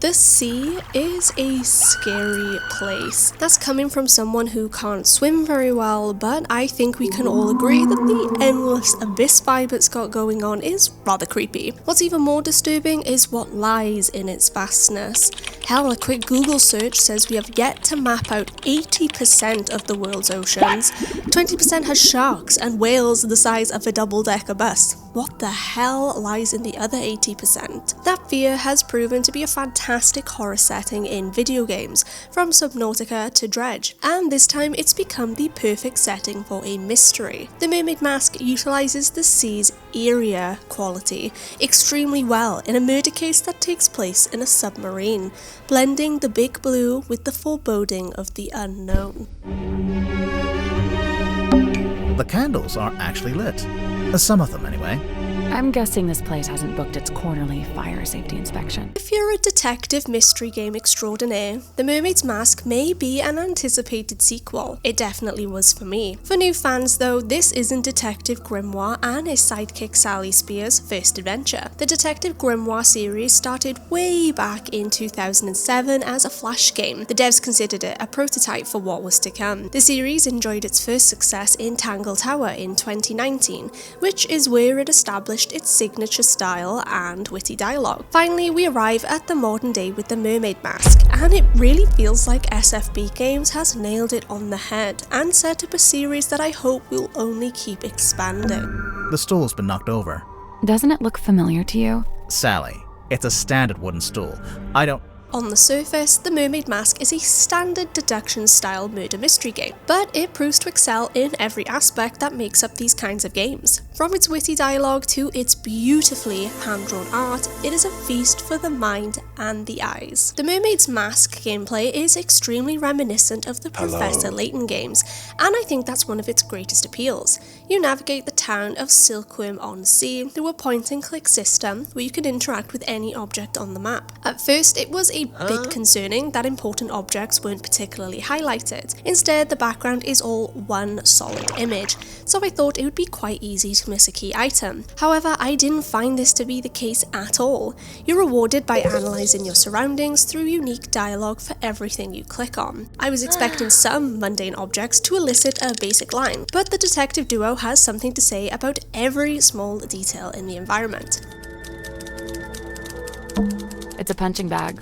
The sea is a scary place. That's coming from someone who can't swim very well, but I think we can all agree that the endless abyss vibe it's got going on is rather creepy. What's even more disturbing is what lies in its vastness. Hell, a quick Google search says we have yet to map out 80% of the world's oceans. 20% has sharks and whales the size of a double-decker bus. What the hell lies in the other 80%? That fear has proven to be a fantastic horror setting in video games, from Subnautica to Dredge, and this time it's become the perfect setting for a mystery. The Mermaid Mask utilises the sea's eerie quality extremely well in a murder case that takes place in a submarine, blending the big blue with the foreboding of the unknown. The candles are actually lit. Some of them, anyway. I'm guessing this place hasn't booked its quarterly fire safety inspection. If you're a detective mystery game extraordinaire, The Mermaid's Mask may be an anticipated sequel. It definitely was for me. For new fans though, this isn't Detective Grimoire and his sidekick Sally Spear's first adventure. The Detective Grimoire series started way back in 2007 as a flash game. The devs considered it a prototype for what was to come. The series enjoyed its first success in Tangle Tower in 2019, which is where it established its signature style and witty dialogue. Finally, we arrive at the modern day with the Mermaid Mask, and it really feels like SFB Games has nailed it on the head and set up a series that I hope will only keep expanding. The stool's been knocked over. Doesn't it look familiar to you? Sally, it's a standard wooden stool. On the surface, The Mermaid Mask is a standard deduction-style murder mystery game, but it proves to excel in every aspect that makes up these kinds of games. From its witty dialogue to its beautifully hand-drawn art, it is a feast for the mind and the eyes. The Mermaid's Mask gameplay is extremely reminiscent of the Professor Layton games, and I think that's one of its greatest appeals. You navigate the town of Silkworm-on-Sea through a point-and-click system where you can interact with any object on the map. At first, it was a bit concerning that important objects weren't particularly highlighted. Instead, the background is all one solid image, so I thought it would be quite easy to miss a key item. However, I didn't find this to be the case at all. You're rewarded by analysing your surroundings through unique dialogue for everything you click on. I was expecting some mundane objects to elicit a basic line, but the detective duo has something to say about every small detail in the environment. It's a punching bag.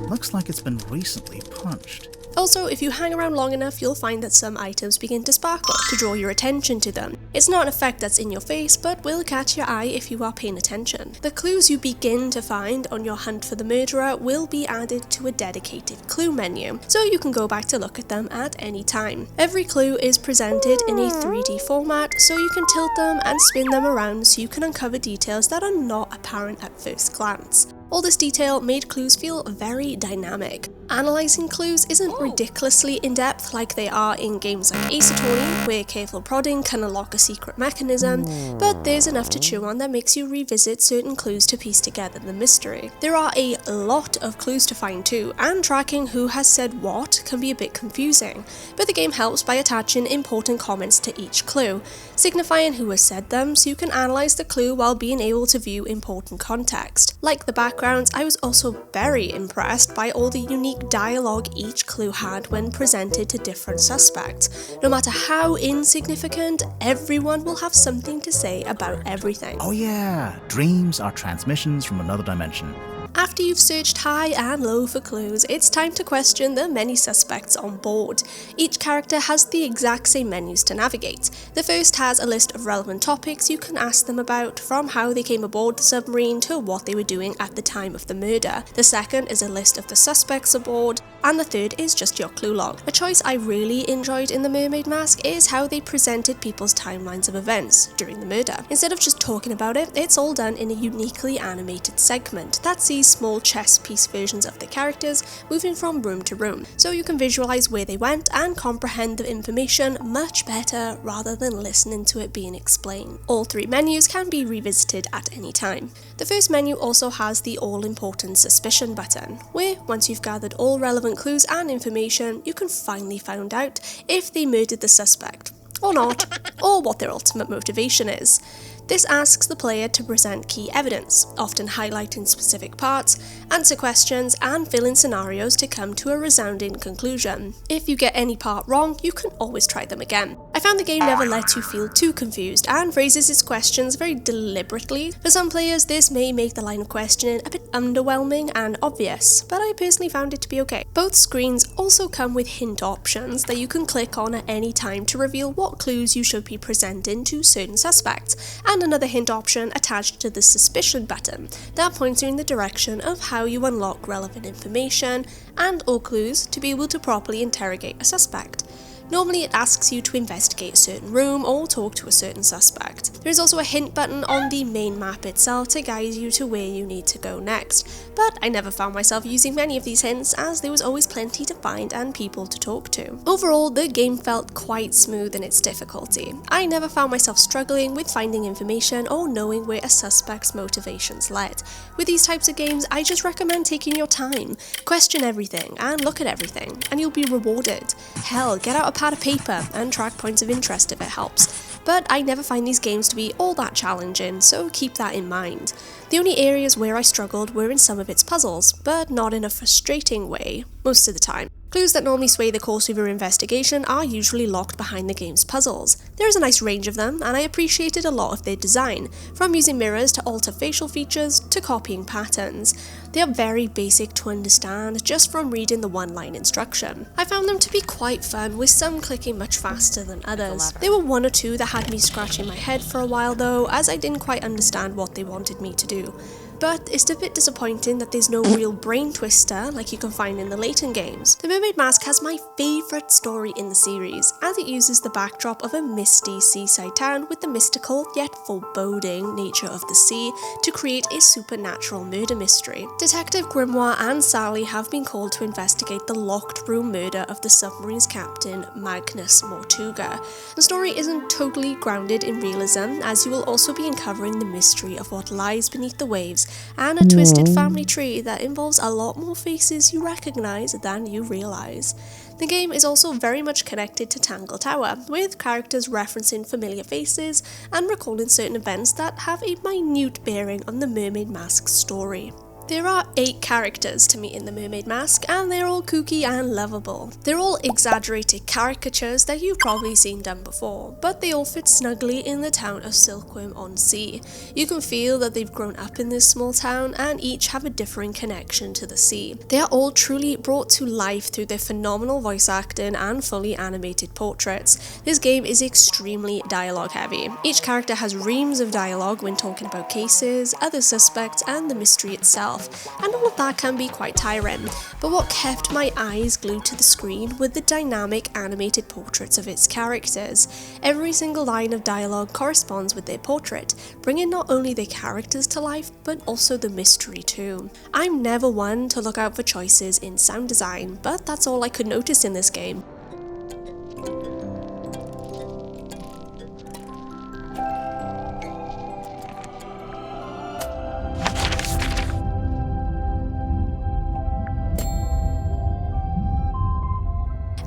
Looks like it's been recently punched. Also, if you hang around long enough, you'll find that some items begin to sparkle to draw your attention to them. It's not an effect that's in your face, but will catch your eye if you are paying attention. The clues you begin to find on your hunt for the murderer will be added to a dedicated clue menu, so you can go back to look at them at any time. Every clue is presented in a 3D format, so you can tilt them and spin them around so you can uncover details that are not apparent at first glance. All this detail made clues feel very dynamic. Analysing clues isn't ridiculously in-depth like they are in games like Ace Attorney, where careful prodding can unlock a secret mechanism, but there's enough to chew on that makes you revisit certain clues to piece together the mystery. There are a lot of clues to find too, and tracking who has said what can be a bit confusing, but the game helps by attaching important comments to each clue, signifying who has said them so you can analyse the clue while being able to view important context. Like the backgrounds, I was also very impressed by all the unique dialogue each clue had when presented to different suspects. No matter how insignificant, everyone will have something to say about everything. Oh yeah, dreams are transmissions from another dimension. After you've searched high and low for clues, it's time to question the many suspects on board. Each character has the exact same menus to navigate. The first has a list of relevant topics you can ask them about, from how they came aboard the submarine to what they were doing at the time of the murder. The second is a list of the suspects aboard, and the third is just your clue log. A choice I really enjoyed in The Mermaid Mask is how they presented people's timelines of events during the murder. Instead of just talking about it, it's all done in a uniquely animated segment that sees small chess piece versions of the characters moving from room to room, so you can visualize where they went and comprehend the information much better rather than listening to it being explained. All three menus can be revisited at any time. The first menu also has the all-important suspicion button, where once you've gathered all relevant clues and information, you can finally find out if they murdered the suspect or not, or what their ultimate motivation is. This asks the player to present key evidence, often highlighting specific parts, answer questions, and fill in scenarios to come to a resounding conclusion. If you get any part wrong, you can always try them again. I found the game never lets you feel too confused and phrases its questions very deliberately. For some players, this may make the line of questioning a bit underwhelming and obvious, but I personally found it to be okay. Both screens also come with hint options that you can click on at any time to reveal what clues you should be presenting to certain suspects, and another hint option attached to the suspicion button that points you in the direction of how you unlock relevant information and or clues to be able to properly interrogate a suspect. Normally it asks you to investigate a certain room or talk to a certain suspect. There is also a hint button on the main map itself to guide you to where you need to go next, but I never found myself using many of these hints as there was always plenty to find and people to talk to. Overall, the game felt quite smooth in its difficulty. I never found myself struggling with finding information or knowing where a suspect's motivations led. With these types of games, I just recommend taking your time, question everything and look at everything, and you'll be rewarded. Hell, get out a pad of paper and track points of interest if it helps. But I never find these games to be all that challenging, so keep that in mind. The only areas where I struggled were in some of its puzzles, but not in a frustrating way, most of the time. Clues that normally sway the course of your investigation are usually locked behind the game's puzzles. There is a nice range of them, and I appreciated a lot of their design, from using mirrors to alter facial features to copying patterns. They are very basic to understand just from reading the one-line instruction. I found them to be quite fun, with some clicking much faster than others. There were one or two that had me scratching my head for a while though, as I didn't quite understand what they wanted me to do. But it's a bit disappointing that there's no real brain twister like you can find in the later games. The Mermaid Mask has my favourite story in the series, as it uses the backdrop of a misty seaside town with the mystical yet foreboding nature of the sea to create a supernatural murder mystery. Detective Grimoire and Sally have been called to investigate the locked room murder of the submarine's captain, Magnus Mortuga. The story isn't totally grounded in realism, as you will also be uncovering the mystery of what lies beneath the waves and a twisted family tree that involves a lot more faces you recognise than you realise. The game is also very much connected to Tangle Tower, with characters referencing familiar faces and recalling certain events that have a minute bearing on the Mermaid Mask story. There are 8 characters to meet in the Mermaid Mask, and they're all kooky and lovable. They're all exaggerated caricatures that you've probably seen done before, but they all fit snugly in the town of Silkworm-on-Sea. You can feel that they've grown up in this small town, and each have a differing connection to the sea. They are all truly brought to life through their phenomenal voice acting and fully animated portraits. This game is extremely dialogue heavy. Each character has reams of dialogue when talking about cases, other suspects, and the mystery itself. And all of that can be quite tiring, but what kept my eyes glued to the screen were the dynamic animated portraits of its characters. Every single line of dialogue corresponds with their portrait, bringing not only their characters to life, but also the mystery too. I'm never one to look out for choices in sound design, but that's all I could notice in this game.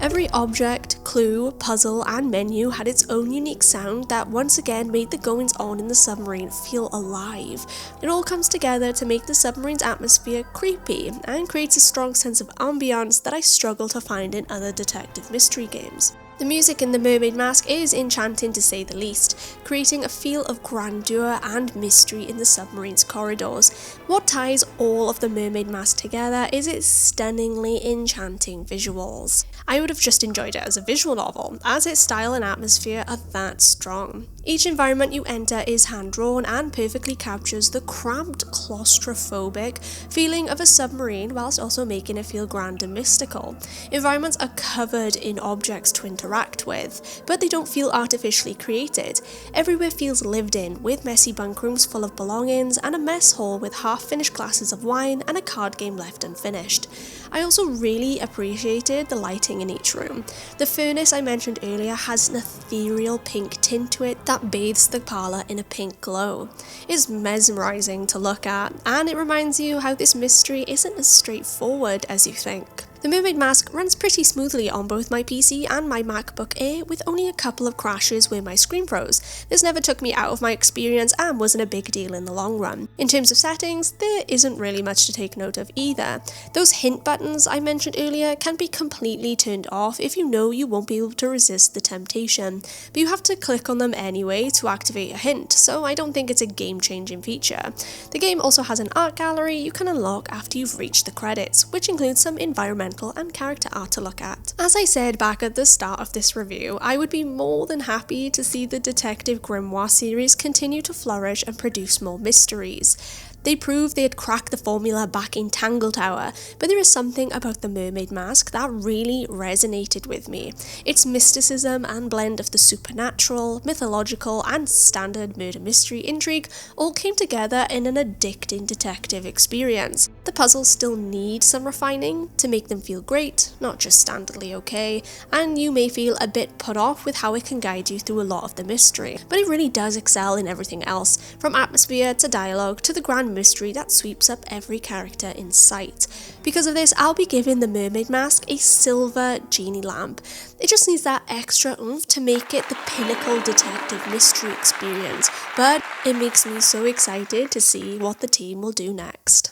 Every object, clue, puzzle, and menu had its own unique sound that once again made the goings-on in the submarine feel alive. It all comes together to make the submarine's atmosphere creepy and creates a strong sense of ambiance that I struggle to find in other detective mystery games. The music in the Mermaid Mask is enchanting to say the least, creating a feel of grandeur and mystery in the submarine's corridors. What ties all of the Mermaid Mask together is its stunningly enchanting visuals. I would have just enjoyed it as a visual novel, as its style and atmosphere are that strong. Each environment you enter is hand-drawn and perfectly captures the cramped, claustrophobic feeling of a submarine whilst also making it feel grand and mystical. Environments are covered in objects to interact with, but they don't feel artificially created. Everywhere feels lived in, with messy bunk rooms full of belongings and a mess hall with half-finished glasses of wine and a card game left unfinished. I also really appreciated the lighting in each room. The furnace I mentioned earlier has an ethereal pink tint to it that bathes the parlour in a pink glow. It's mesmerising to look at, and it reminds you how this mystery isn't as straightforward as you think. The Mermaid Mask runs pretty smoothly on both my PC and my MacBook Air, with only a couple of crashes where my screen froze. This never took me out of my experience and wasn't a big deal in the long run. In terms of settings, there isn't really much to take note of either. Those hint buttons I mentioned earlier can be completely turned off if you know you won't be able to resist the temptation, but you have to click on them anyway to activate a hint, so I don't think it's a game-changing feature. The game also has an art gallery you can unlock after you've reached the credits, which includes some environmental and character art to look at. As I said back at the start of this review, I would be more than happy to see the Detective Grimoire series continue to flourish and produce more mysteries. They proved they had cracked the formula back in Tangle Tower, but there is something about the Mermaid Mask that really resonated with me. Its mysticism and blend of the supernatural, mythological, and standard murder mystery intrigue all came together in an addicting detective experience. The puzzles still need some refining to make them feel great, not just standardly okay, and you may feel a bit put off with how it can guide you through a lot of the mystery, but it really does excel in everything else, from atmosphere to dialogue to the grand mystery that sweeps up every character in sight. Because of this, I'll be giving the Mermaid Mask a silver genie lamp. It just needs that extra oomph to make it the pinnacle detective mystery experience, but it makes me so excited to see what the team will do next.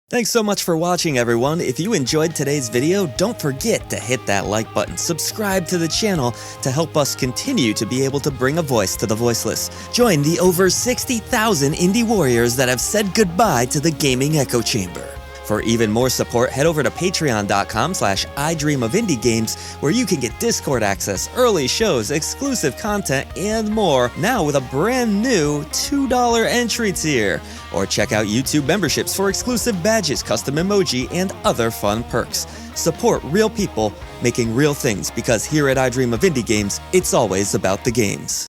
Thanks so much for watching, everyone. If you enjoyed today's video, don't forget to hit that like button, subscribe to the channel to help us continue to be able to bring a voice to the voiceless. Join the over 60,000 indie warriors that have said goodbye to the gaming echo chamber. For even more support, head over to patreon.com/idreamofindiegames, where you can get Discord access, early shows, exclusive content, and more, now with a brand new $2 entry tier. Or check out YouTube memberships for exclusive badges, custom emoji, and other fun perks. Support real people making real things, because here at I Dream of Indie Games, it's always about the games.